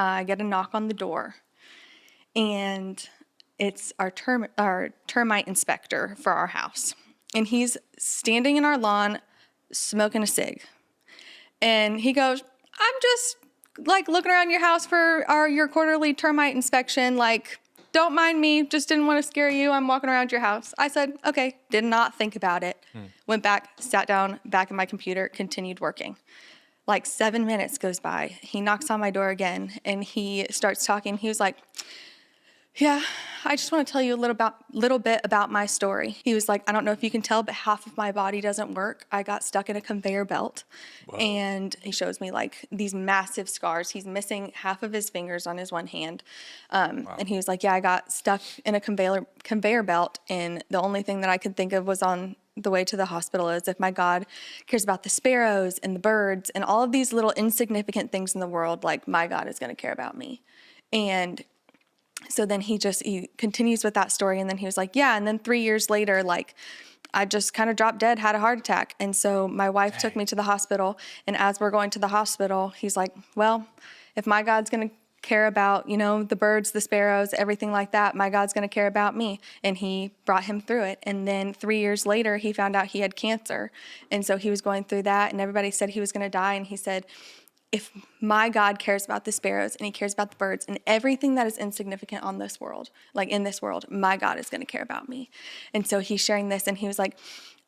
I get a knock on the door, and it's our termite inspector for our house. And he's standing in our lawn smoking a cig. And he goes, I'm just like looking around your house for your quarterly termite inspection. Like, don't mind me, just didn't want to scare you. I'm walking around your house. I said, okay, did not think about it. Went back, sat down, back in my computer, continued working. Like 7 minutes goes by. He knocks on my door again, and he starts talking. He was like, yeah, I just want to tell you a little bit about my story. He was like, I don't know if you can tell, but half of my body doesn't work. I got stuck in a conveyor belt. Whoa. And he shows me like these massive scars. He's missing half of his fingers on his one hand. Wow. And he was like, yeah, I got stuck in a conveyor belt. And the only thing that I could think of was on the way to the hospital is if my God cares about the sparrows and the birds and all of these little insignificant things in the world, like my God is going to care about me. And so then he continues with that story. And then he was like, yeah. And then 3 years later, like I just kind of dropped dead, had a heart attack. And so my wife took me to the hospital. And as we're going to the hospital, he's like, well, if my God's going to care about, the birds, the sparrows, everything like that, my God's going to care about me. And he brought him through it. And then 3 years later, he found out he had cancer. And so he was going through that, and everybody said he was going to die. And he said, if my God cares about the sparrows and he cares about the birds and everything that is insignificant on this world, like in this world, my God is going to care about me. And so he's sharing this, and he was like,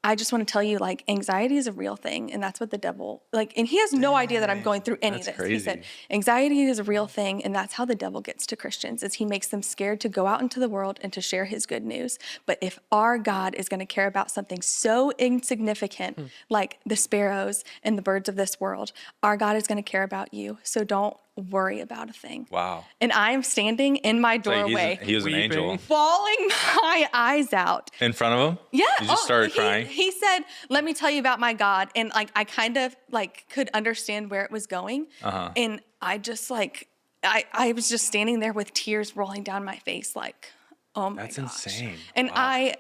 I just want to tell you, like, anxiety is a real thing. And that's what the devil, like, and he has no idea that I'm going through any of this. Crazy. He said, anxiety is a real thing. And that's how the devil gets to Christians, is he makes them scared to go out into the world and to share his good news. But if our God is going to care about something so insignificant, like the sparrows and the birds of this world, our God is going to care about you. So don't worry about a thing. Wow. And I am standing in my doorway. He was an angel. Bawling my eyes out. In front of him? Yeah. You just started crying? He said, let me tell you about my God. And like, I kind of like could understand where it was going. And I just like, I was just standing there with tears rolling down my face. Like, oh my gosh. That's insane. And wow.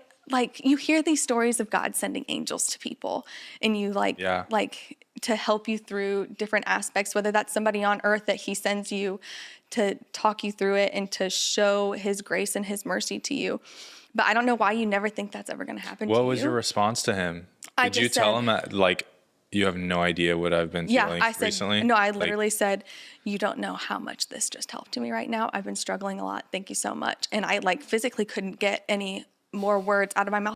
You hear these stories of God sending angels to people, and you to help you through different aspects, whether that's somebody on earth that he sends you to talk you through it and to show his grace and his mercy to you. But I don't know why you never think that's ever going to happen to you. What was your response to him? Did you tell him that, like, you have no idea what I've been feeling recently? No, I literally said, you don't know how much this just helped me right now. I've been struggling a lot. Thank you so much. And I physically couldn't get any more words out of my mouth.